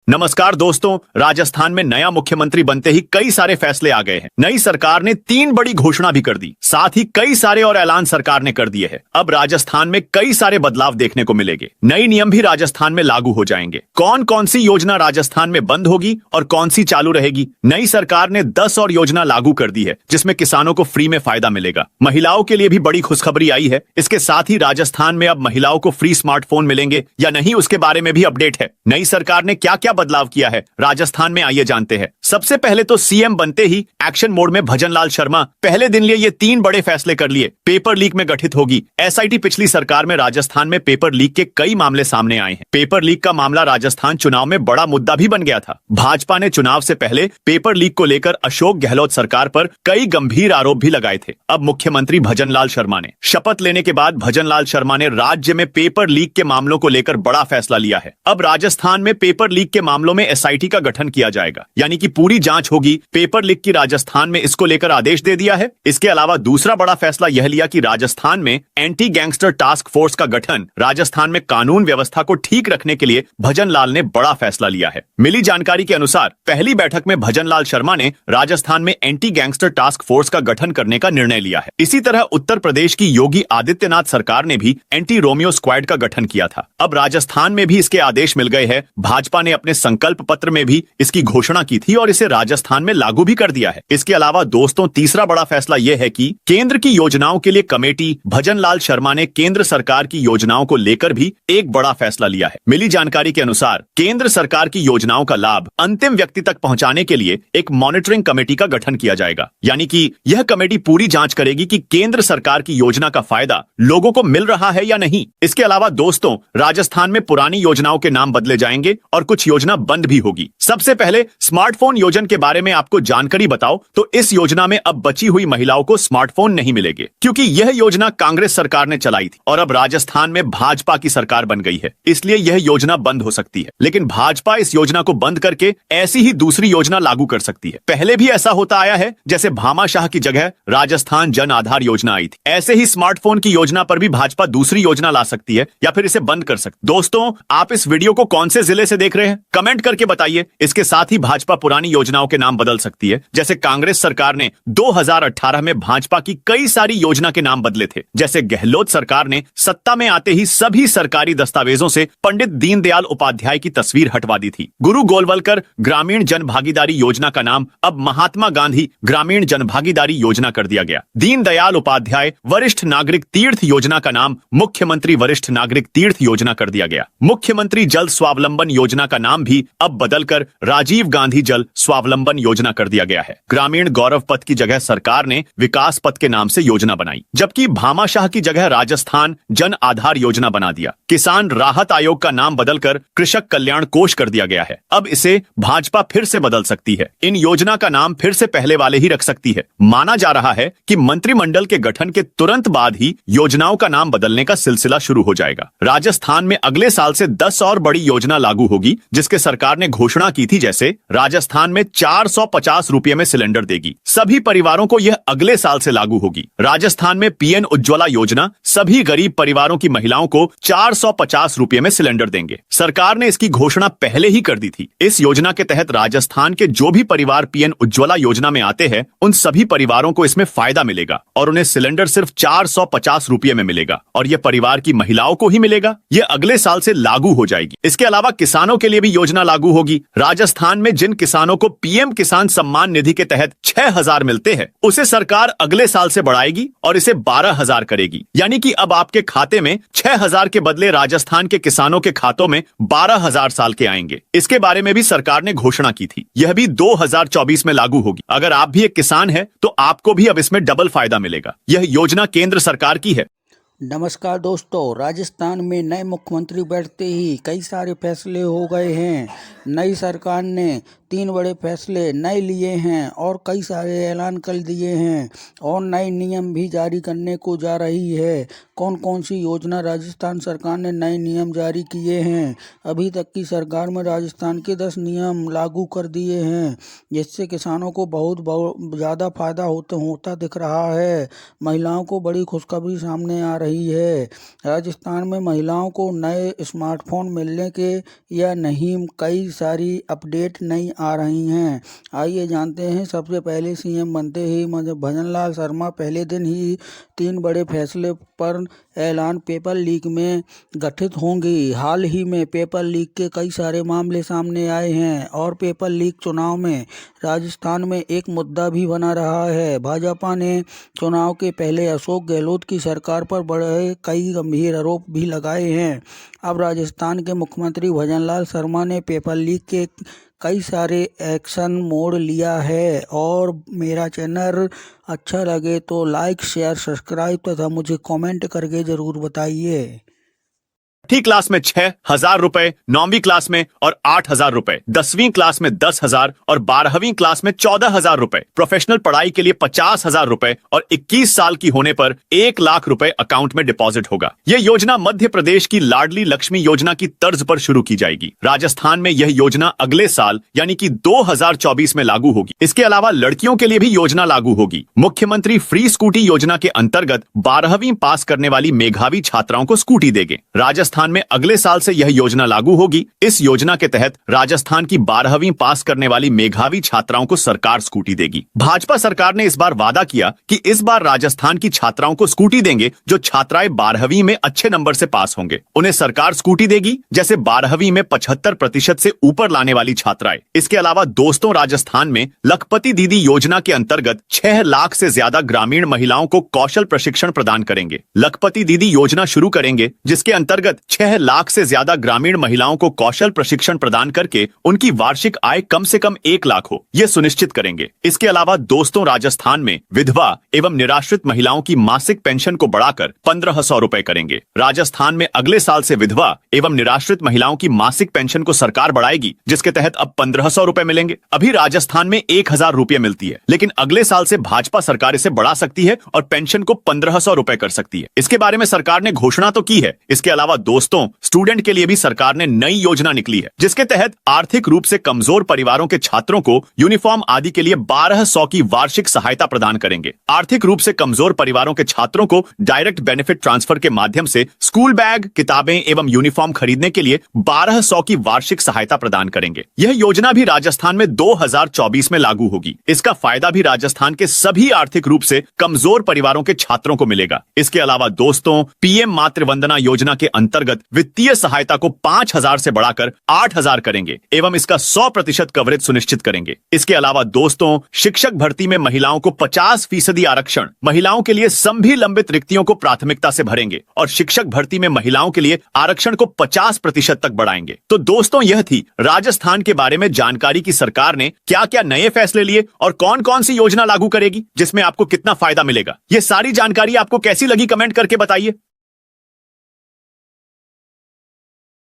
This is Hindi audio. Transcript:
नमस्कार दोस्तों, राजस्थान में नया मुख्यमंत्री बनते ही कई सारे फैसले आ गए हैं। नई सरकार ने 3 बड़ी घोषणा भी कर दी, साथ ही कई सारे और ऐलान सरकार ने कर दिए हैं। अब राजस्थान में कई सारे बदलाव देखने को मिलेंगे। नए नियम भी राजस्थान में लागू हो जाएंगे। कौन कौन सी योजना राजस्थान में बंद होगी और कौन सी चालू रहेगी? नई सरकार ने 10 और योजना लागू कर दी है, जिसमें किसानों को फ्री में फायदा मिलेगा। महिलाओं के लिए भी बड़ी खुशखबरी आई है। इसके साथ ही राजस्थान में अब महिलाओं को फ्री स्मार्टफोन मिलेंगे या नहीं, उसके बारे में भी अपडेट है। नई सरकार ने क्या क्या बदलाव किया है राजस्थान में, आइए जानते हैं। सबसे पहले तो सीएम बनते ही एक्शन मोड में भजनलाल शर्मा पहले दिन लिए ये 3 बड़े फैसले कर लिए। पेपर लीक में गठित होगी एसआईटी। पिछली सरकार में राजस्थान में पेपर लीक के कई मामले सामने आए हैं। पेपर लीक का मामला राजस्थान चुनाव में बड़ा मुद्दा भी बन गया था। भाजपा ने चुनाव से पहले पेपर लीक को लेकर अशोक गहलोत सरकार पर कई गंभीर आरोप भी लगाए थे। अब मुख्यमंत्री भजनलाल शर्मा ने शपथ लेने के बाद भजनलाल शर्मा ने राज्य में पेपर लीक के मामलों को लेकर बड़ा फैसला लिया है। अब राजस्थान में पेपर लीक के मामलों में एसआईटी का गठन किया जाएगा, यानी कि पूरी जांच होगी। पेपर लीक की राजस्थान में इसको लेकर आदेश दे दिया है। इसके अलावा दूसरा बड़ा फैसला यह लिया कि राजस्थान में एंटी गैंगस्टर टास्क फोर्स का गठन। राजस्थान में कानून व्यवस्था को ठीक रखने के लिए भजनलाल ने बड़ा फैसला लिया है। मिली जानकारी के अनुसार पहली बैठक में भजनलाल शर्मा ने राजस्थान में एंटी गैंगस्टर टास्क फोर्स का गठन करने का निर्णय लिया है। इसी तरह उत्तर प्रदेश की योगी आदित्यनाथ सरकार ने भी एंटी रोमियो स्क्वाड का गठन किया था। अब राजस्थान में भी इसके आदेश मिल गए हैं। भाजपा ने अपने संकल्प पत्र में भी इसकी घोषणा की थी और इसे राजस्थान में लागू भी कर दिया है। इसके अलावा दोस्तों, तीसरा बड़ा फैसला यह है कि केंद्र की योजनाओं के लिए कमेटी। भजनलाल शर्मा ने केंद्र सरकार की योजनाओं को लेकर भी एक बड़ा फैसला लिया है। मिली जानकारी के अनुसार केंद्र सरकार की योजनाओं का लाभ अंतिम व्यक्ति तक पहुंचाने के लिए एक मॉनिटरिंग कमेटी का गठन किया जाएगा, यानी कि यह कमेटी पूरी जांच करेगी कि केंद्र सरकार की योजना का फायदा लोगों को मिल रहा है या नहीं। इसके अलावा दोस्तों, राजस्थान में पुरानी योजनाओं के नाम बदले जाएंगे और कुछ योजना बंद भी होगी। सबसे पहले स्मार्टफोन योजना के बारे में आपको जानकारी बताओ तो इस योजना में अब बची हुई महिलाओं को स्मार्टफोन नहीं मिलेंगे, क्योंकि यह योजना कांग्रेस सरकार ने चलाई थी और अब राजस्थान में भाजपा की सरकार बन गई है, इसलिए यह योजना बंद हो सकती है। लेकिन भाजपा इस योजना को बंद करके ऐसी ही दूसरी योजना लागू कर सकती है। पहले भी ऐसा होता आया है, जैसे भामाशाह की जगह राजस्थान जन आधार योजना आई थी। ऐसे ही स्मार्टफोन की योजना पर भी भाजपा दूसरी योजना ला सकती है या फिर इसे बंद कर सकती है। दोस्तों, आप इस वीडियो को कौन से जिले से देख रहे हैं, कमेंट करके बताइए। इसके साथ ही भाजपा पुरानी योजनाओं के नाम बदल सकती है, जैसे कांग्रेस सरकार ने 2018 में भाजपा की कई सारी योजना के नाम बदले थे। जैसे गहलोत सरकार ने सत्ता में आते ही सभी सरकारी दस्तावेजों से पंडित दीनदयाल उपाध्याय की तस्वीर हटवा दी थी। गुरु गोलवलकर ग्रामीण जन भागीदारी योजना का नाम अब महात्मा गांधी ग्रामीण जन भागीदारी योजना कर दिया गया। दीनदयाल उपाध्याय वरिष्ठ नागरिक तीर्थ योजना का नाम मुख्यमंत्री वरिष्ठ नागरिक तीर्थ योजना कर दिया गया। मुख्यमंत्री जल स्वावलंबन योजना का नाम भी अब बदलकर राजीव गांधी जल स्वावलंबन योजना कर दिया गया है। ग्रामीण गौरव पथ की जगह सरकार ने विकास पथ के नाम से योजना बनाई, जबकि भामाशाह की जगह राजस्थान जन आधार योजना बना दिया। किसान राहत आयोग का नाम बदलकर कृषक कल्याण कोष कर दिया गया है। अब इसे भाजपा फिर से बदल सकती है। इन योजना का नाम फिर से पहले वाले ही रख सकती है। माना जा रहा है कि मंत्रिमंडल के गठन के तुरंत बाद ही योजनाओं का नाम बदलने का सिलसिला शुरू हो जाएगा। राजस्थान में अगले साल से 10 और बड़ी योजना लागू होगी, जिसके सरकार ने घोषणा की थी। जैसे राजस्थान में 450 रुपये में सिलेंडर देगी। सभी परिवारों को यह अगले साल से लागू होगी। राजस्थान में पीएम उज्ज्वला योजना सभी गरीब परिवारों की महिलाओं को 450 रुपये में सिलेंडर देंगे। सरकार ने इसकी घोषणा पहले ही कर दी थी। इस योजना के तहत राजस्थान के जो भी परिवार पीएम उज्ज्वला योजना में आते हैं, उन सभी परिवारों को इसमें फायदा मिलेगा और उन्हें सिलेंडर सिर्फ 450 रुपये में मिलेगा और यह परिवार की महिलाओं को ही मिलेगा। यह अगले साल से लागू हो जाएगी। इसके अलावा किसानों के लिए भी योजना लागू होगी। राजस्थान में जिन किसानों को पीएम किसान सम्मान निधि के तहत 6,000 मिलते हैं, उसे सरकार अगले साल से बढ़ाएगी और इसे 12,000 करेगी, यानी कि अब आपके खाते में 6,000 के बदले राजस्थान के किसानों के खातों में 12,000 साल के आएंगे। इसके बारे में भी सरकार ने घोषणा की थी। यह भी 2024 में लागू होगी। अगर आप भी एक किसान हैं तो आपको भी अब इसमें डबल फायदा मिलेगा। यह योजना केंद्र सरकार की है। नमस्कार दोस्तों, राजस्थान में नए मुख्यमंत्री बैठते ही कई सारे फैसले हो गए हैं। नई सरकार ने 3 बड़े फैसले नए लिए हैं और कई सारे ऐलान कर दिए हैं और नए नियम भी जारी करने को जा रही है। कौन कौन सी योजना राजस्थान सरकार ने नए नियम जारी किए हैं? अभी तक की सरकार में राजस्थान के 10 नियम लागू कर दिए हैं, जिससे किसानों को बहुत ज़्यादा फायदा होता दिख रहा है। महिलाओं को बड़ी खुशखबरी सामने आ रही है। राजस्थान में महिलाओं को नए स्मार्टफोन मिलने के या नहीं, कई सारी अपडेट नई आ रही हैं। आइए जानते हैं। सबसे पहले सीएम बनते ही भजनलाल शर्मा पहले दिन ही 3 बड़े फैसले पर ऐलान। पेपर लीक में गठित होंगी। हाल ही में पेपर लीक के कई सारे मामले सामने आए हैं और पेपर लीक चुनाव में राजस्थान में एक मुद्दा भी बना रहा है। भाजपा ने चुनाव के पहले अशोक गहलोत की सरकार पर बड़े कई गंभीर आरोप भी लगाए हैं। अब राजस्थान के मुख्यमंत्री भजनलाल शर्मा ने पेपर लीक के कई सारे एक्शन मोड़ लिया है। और मेरा चैनल अच्छा लगे तो लाइक, शेयर, सब्सक्राइब तथा मुझे कमेंट करके ज़रूर बताइए। 8वीं क्लास में 6,000 रुपए, 9वीं क्लास में और 8,000 रुपए, 10वीं क्लास में 10,000 और 12वीं क्लास में 14,000 रुपए, प्रोफेशनल पढ़ाई के लिए 50,000 रुपए और 21 साल की होने पर 1 लाख रुपए अकाउंट में डिपॉजिट होगा। यह योजना मध्य प्रदेश की लाडली लक्ष्मी योजना की तर्ज पर शुरू की जाएगी। राजस्थान में यह योजना अगले साल यानी कि 2024 में लागू होगी। इसके अलावा लड़कियों के लिए भी योजना लागू होगी। मुख्यमंत्री फ्री स्कूटी योजना के अंतर्गत 12वीं पास करने वाली मेधावी छात्राओं को स्कूटी देंगे। राजस्थान में अगले साल से यह योजना लागू होगी। इस योजना के तहत राजस्थान की 12वीं पास करने वाली मेधावी छात्राओं को सरकार स्कूटी देगी। भाजपा सरकार ने इस बार वादा किया कि इस बार राजस्थान की छात्राओं को स्कूटी देंगे जो छात्राएं 12वीं में अच्छे नंबर से पास होंगे। उन्हें सरकार स्कूटी देगी जैसे 12वीं में 75% से ऊपर लाने वाली छात्राएं। इसके अलावा दोस्तों, राजस्थान में लखपति दीदी योजना के अंतर्गत 6 लाख से ज्यादा ग्रामीण महिलाओं को कौशल प्रशिक्षण प्रदान करेंगे। लखपति दीदी योजना शुरू करेंगे जिसके अंतर्गत 6 लाख से ज्यादा ग्रामीण महिलाओं को कौशल प्रशिक्षण प्रदान करके उनकी वार्षिक आय कम से कम 1 लाख हो, यह सुनिश्चित करेंगे। इसके अलावा दोस्तों, राजस्थान में विधवा एवं निराश्रित महिलाओं की मासिक पेंशन को बढ़ाकर 1,500 रुपए करेंगे। राजस्थान में अगले साल से विधवा एवं निराश्रित महिलाओं की मासिक पेंशन को सरकार बढ़ाएगी जिसके तहत अब 1,500 रुपए मिलेंगे। अभी राजस्थान में 1,000 रुपए मिलती है, लेकिन अगले साल से भाजपा सरकार इसे बढ़ा सकती है और पेंशन को 1,500 रुपए कर सकती है। इसके बारे में सरकार ने घोषणा तो की है। इसके अलावा दोस्तों, स्टूडेंट के लिए भी सरकार ने नई योजना निकली है जिसके तहत आर्थिक रूप से कमजोर परिवारों के छात्रों को यूनिफॉर्म आदि के लिए 1,200 की वार्षिक सहायता प्रदान करेंगे। आर्थिक रूप से कमजोर परिवारों के छात्रों को डायरेक्ट बेनिफिट ट्रांसफर के माध्यम से स्कूल बैग, किताबें एवं यूनिफॉर्म खरीदने के लिए 1,200 की वार्षिक सहायता प्रदान करेंगे। यह योजना भी राजस्थान में 2024 में लागू होगी। इसका फायदा भी राजस्थान के सभी आर्थिक रूप से कमजोर परिवारों के छात्रों को मिलेगा। इसके अलावा दोस्तों, पीएम मातृवंदना योजना के अंतर्गत वित्तीय सहायता को 5,000 से बढ़ाकर 8,000 करेंगे एवं इसका 100% कवरेज सुनिश्चित करेंगे। इसके अलावा दोस्तों, शिक्षक भर्ती में महिलाओं को 50% आरक्षण, महिलाओं के लिए सभी लंबित रिक्तियों को प्राथमिकता से भरेंगे और शिक्षक भर्ती में महिलाओं के लिए आरक्षण को 50% तक बढ़ाएंगे। तो दोस्तों, यह थी राजस्थान के बारे में जानकारी की सरकार ने क्या क्या नए फैसले लिए और कौन कौन सी योजना लागू करेगी जिसमें आपको कितना फायदा मिलेगा। यह सारी जानकारी आपको कैसी लगी कमेंट करके बताइए।